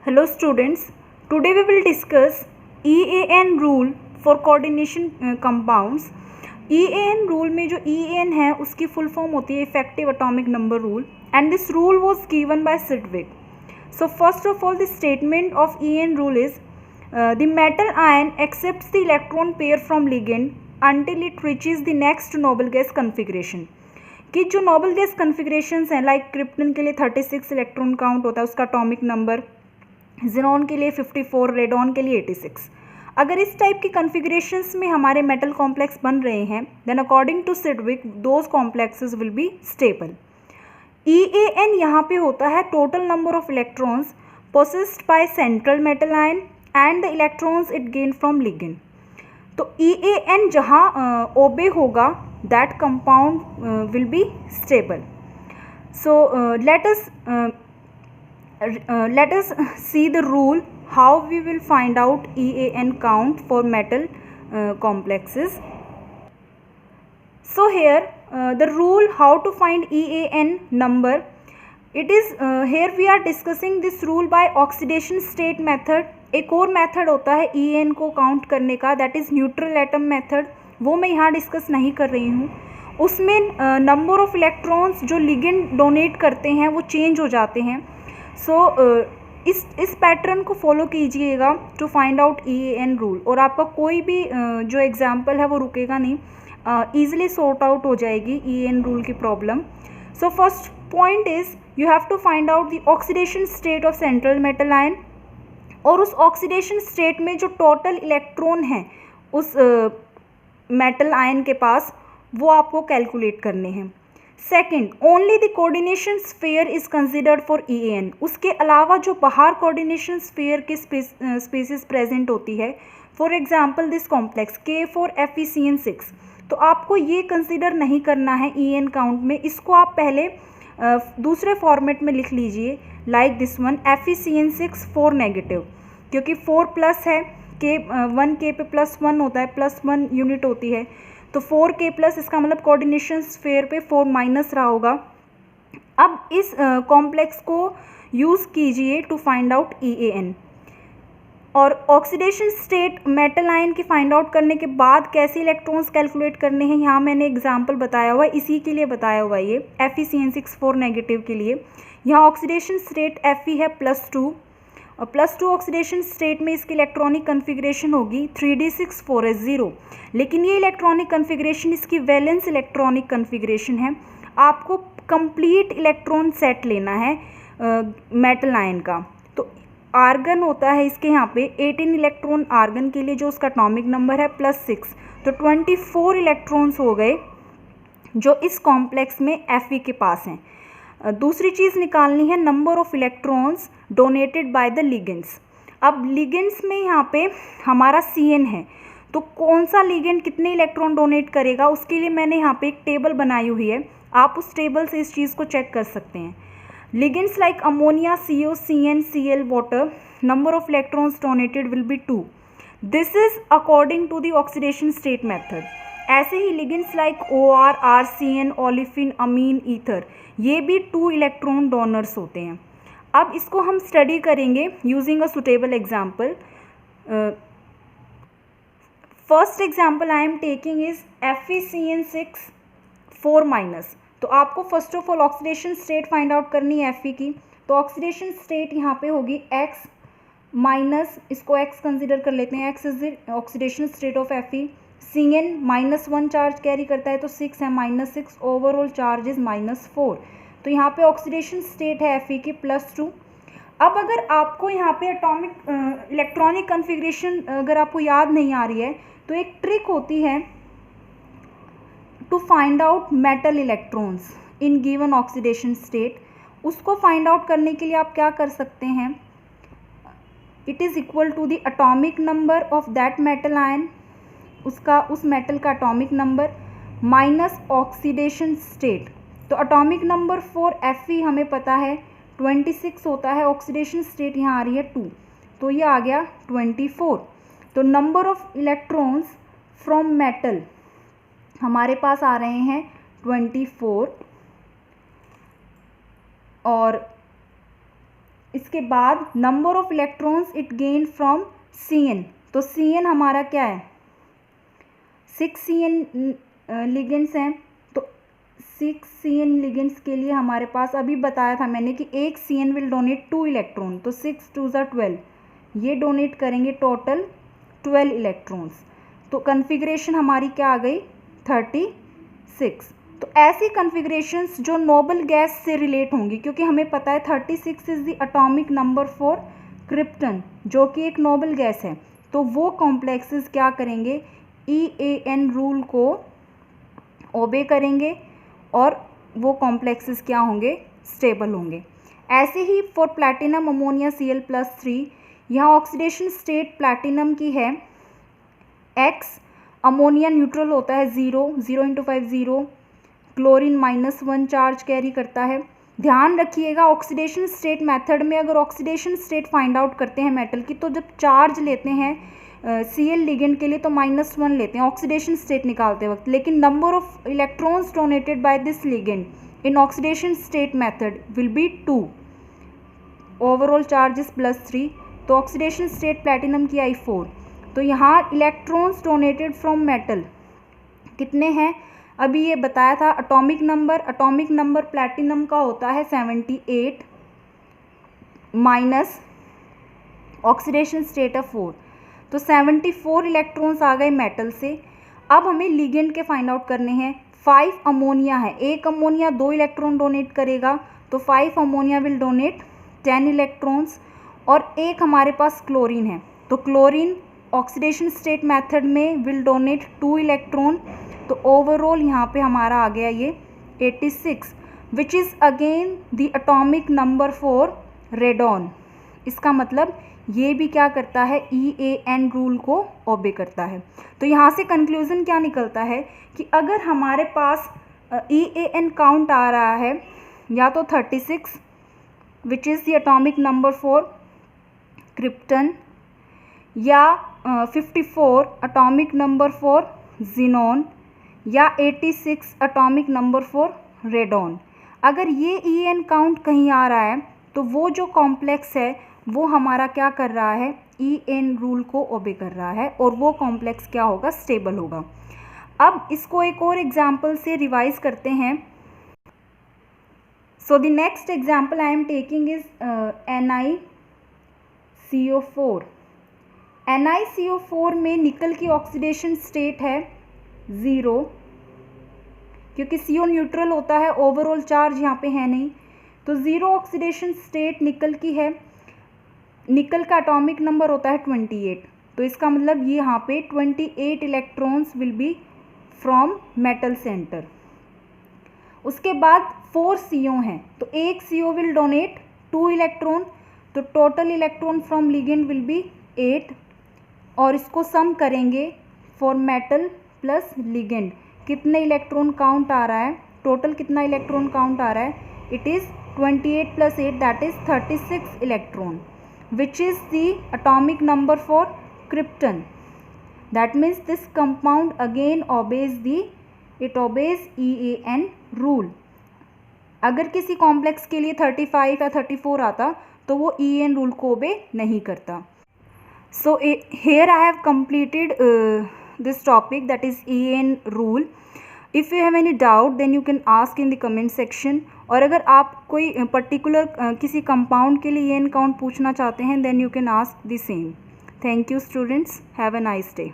Hello students, today we will discuss EAN rule for coordination compounds. EAN rule में जो EAN है उसकी full form होती है effective atomic number rule and this rule was given by Sedgwick. So first of all the statement of EAN rule is the metal ion accepts the electron pair from ligand until it reaches the next noble gas configuration. कि जो noble gas कन्फिग्रेशंस हैं like krypton के लिए 36 electron count होता है उसका atomic number, xenon के लिए 54, रेडॉन के लिए 86. अगर इस टाइप की कन्फिग्रेशंस में हमारे मेटल कॉम्प्लेक्स बन रहे हैं then according to Sidgwick those complexes will be stable. EAN यहाँ पे होता है total number of electrons possessed by central metal ion and the electrons it gain from ligand. तो EAN जहाँ ओबे होगा that compound will be stable. So let us see the rule how we will find out EAN count for metal complexes. So here the rule how to find EAN number, it is here we are discussing this rule by oxidation state method. एक और method होता है EAN को count करने का, that is neutral atom method, वो मैं यहाँ डिस्कस नहीं कर रही हूँ. उसमें नंबर ऑफ़ इलेक्ट्रॉन्स जो लिगेंड डोनेट करते हैं वो चेंज हो जाते हैं. सो इस पैटर्न को फॉलो कीजिएगा to find out EAN rule और आपका कोई भी जो एग्जाम्पल है वो रुकेगा नहीं, ईजिली सॉर्ट आउट हो जाएगी EAN रूल की problem. So first point is you have to find out the oxidation state of central metal ion और उस ऑक्सीडेशन स्टेट में जो टोटल इलेक्ट्रॉन हैं उस मेटल आयन के पास वो आपको कैलकुलेट करने हैं. Second, only the coordination sphere is considered for EAN. उसके अलावा जो बाहर कोऑर्डिनेशन स्फीयर की स्पीसीज प्रेजेंट होती है, for example this complex K4FeCN6, तो आपको ये कंसिडर नहीं करना है EAN काउंट में. इसको आप पहले दूसरे फॉर्मेट में लिख लीजिए like this one FeCN6 4 negative, क्योंकि 4 प्लस है, K 1K पे +1 होता है, +1 यूनिट होती है, तो 4K प्लस इसका मतलब कोऑर्डिनेशन स्फीयर पे 4 माइनस रहा होगा. अब इस कॉम्प्लेक्स को यूज़ कीजिए टू फाइंड आउट EAN. और ऑक्सीडेशन स्टेट मेटल आयन की फाइंड आउट करने के बाद कैसे इलेक्ट्रॉन्स कैलकुलेट करने हैं यहाँ मैंने एग्जांपल बताया हुआ है, इसी के लिए बताया हुआ है ये FeCN6 4 नेगेटिव के लिए. यहाँ ऑक्सीडेशन स्टेट Fe है +2 और +2 ऑक्सीडेशन स्टेट में इसकी इलेक्ट्रॉनिक कन्फिग्रेशन होगी 3d6 4s0. लेकिन ये इलेक्ट्रॉनिक कन्फिग्रेशन इसकी वैलेंस इलेक्ट्रॉनिक कन्फिग्रेशन है. आपको कंप्लीट इलेक्ट्रॉन सेट लेना है मेटल आयन का. तो आर्गन होता है इसके यहाँ पे 18 इलेक्ट्रॉन आर्गन के लिए जो उसका एटॉमिक नंबर है +6, तो 24 इलेक्ट्रॉन्स हो गए जो इस कॉम्प्लेक्स में Fe के पास हैं. दूसरी चीज़ निकालनी है number of electrons donated by the ligands. अब लिगेंड्स में यहाँ पे हमारा CN है, तो कौन सा लिगेंड कितने इलेक्ट्रॉन डोनेट करेगा उसके लिए मैंने यहाँ पे एक टेबल बनाई हुई है. आप उस टेबल से इस चीज़ को चेक कर सकते हैं. Ligands like ammonia, CO, CN, Cl, water, number of electrons donated will be 2. This is according to the oxidation state method. ऐसे ही ligands like OR, RCN, olefin, amine, ether, ये भी 2 इलेक्ट्रॉन डोनर्स होते हैं. अब इसको हम स्टडी करेंगे using a suitable example. First example I am taking is FeCN6 4 minus. तो आपको first of all oxidation state find out करनी है Fe की. तो ऑक्सीडेशन स्टेट यहाँ पे होगी X माइनस, इसको X कंसिडर कर लेते हैं, X is the oxidation state of Fe. CN -1 charge carry करता है तो 6 है, -6, ओवरऑल चार्ज इज -4. तो यहाँ पे ऑक्सीडेशन स्टेट है Fe की +2. अब अगर आपको यहाँ पे एटॉमिक इलेक्ट्रॉनिक कन्फिग्रेशन अगर आपको याद नहीं आ रही है तो एक ट्रिक होती है to find out metal electrons in given oxidation state. उसको फाइंड आउट करने के लिए आप क्या कर सकते हैं, it is equal to the atomic number of that metal ion, उसका उस मेटल का atomic number minus oxidation state. तो एटॉमिक नंबर फॉर Fe हमें पता है 26 होता है, ऑक्सीडेशन स्टेट यहाँ आ रही है 2, तो ये आ गया 24. तो number of electrons from metal हमारे पास आ रहे हैं 24 और इसके बाद number of electrons it gain from CN, तो CN हमारा क्या है, 6 CN लिगेंड्स हैं, तो 6 CN लिगेंड्स के लिए हमारे पास अभी बताया था मैंने कि एक CN विल डोनेट 2 इलेक्ट्रॉन, तो 6 2 12, ये डोनेट करेंगे टोटल 12 इलेक्ट्रॉन्स, तो कन्फिग्रेशन हमारी क्या आ गई 36। तो ऐसी कन्फिग्रेशंस जो नोबल गैस से रिलेट होंगी, क्योंकि हमें पता है 36 is the atomic number for krypton, जो कि एक नोबल गैस है, तो वो कॉम्प्लेक्सेस क्या करेंगे, EAN रूल को ओबे करेंगे और वो कॉम्प्लेक्सेस क्या होंगे, स्टेबल होंगे। ऐसे ही फॉर प्लैटिनम अमोनिया Cl+3, यहाँ ऑक्सीडेशन स्टेट प्लैटिनम की है X, अमोनिया न्यूट्रल होता है 0 × 5 0, क्लोरीन -1 चार्ज कैरी करता है। ध्यान रखिएगा ऑक्सीडेशन स्टेट मेथड में अगर ऑक्सीडेशन स्टेट फाइंड आउट करते हैं मेटल की, तो जब चार्ज लेते हैं Cl लिगेंड के लिए तो -1 लेते हैं ऑक्सीडेशन स्टेट निकालते वक्त, लेकिन number of electrons donated by this ligand in oxidation state method will be 2, overall charge is +3, तो ऑक्सीडेशन स्टेट प्लैटिनम की आई 4, तो यहाँ इलेक्ट्रॉन्स डोनेटेड फ्रॉम मेटल कितने हैं, अभी ये बताया था एटॉमिक नंबर प्लैटिनम का होता है 78 माइनस ऑक्सीडेशन स्टेट ऑफ 4, तो 74 इलेक्ट्रॉन्स आ गए मेटल से। अब हमें लिगेंड के फाइंड आउट करने हैं। 5 अमोनिया है, एक अमोनिया 2 इलेक्ट्रॉन डोनेट करेगा, तो 5 अमोनिया विल डोनेट 10 इलेक्ट्रॉन्स, और एक हमारे पास क्लोरीन है, तो क्लोरीन ऑक्सीडेशन स्टेट मेथड में विल डोनेट 2 इलेक्ट्रॉन, तो ओवरऑल यहाँ पे हमारा आ गया ये 86, which is again the atomic number for radon. इसका मतलब ये भी क्या करता है, EAN रूल को ओबे करता है। तो यहाँ से कंक्लूज़न क्या निकलता है कि अगर हमारे पास EAN काउंट आ रहा है या तो 36 which is the atomic number for krypton, या 54 एटॉमिक नंबर फॉर जिनॉन, या 86 एटॉमिक नंबर फॉर रेडॉन, अगर ये EAN काउंट कहीं आ रहा है तो वो जो कॉम्प्लेक्स है वो हमारा क्या कर रहा है, EAN रूल को ओबे कर रहा है, और वो कॉम्प्लेक्स क्या होगा, स्टेबल होगा। अब इसको एक और एग्जाम्पल से रिवाइज करते हैं। So the next example I am taking is NiCO4। NiCO4 में निकल की ऑक्सीडेशन स्टेट है 0, क्योंकि CO न्यूट्रल होता है, ओवरऑल चार्ज यहाँ पे है नहीं, तो 0 ऑक्सीडेशन स्टेट निकल की है। निकल का एटॉमिक नंबर होता है 28, तो इसका मतलब ये यहाँ पे 28 electrons will be from metal centre. उसके बाद 4 CO हैं, तो एक CO विल डोनेट 2 इलेक्ट्रॉन, तो total electron from ligand will be 8, और इसको सम करेंगे फॉर मेटल प्लस लिगेंड, कितने इलेक्ट्रॉन काउंट आ रहा है, टोटल कितना इलेक्ट्रॉन काउंट आ रहा है, it is 28 + 8 that is 36 electron, which is the atomic number for krypton. That means this compound again obeys EAN rule. अगर किसी कॉम्प्लेक्स के लिए 35 या 34 आता तो वो EAN रूल को ओबे नहीं करता। So here I have completed this topic, that is EAN rule. If you have any doubt then you can ask in the comment section. और अगर आप कोई पर्टिकुलर किसी कंपाउंड के लिए EAN काउंट पूछना चाहते हैं then you can ask the same. Thank you students. Have a nice day.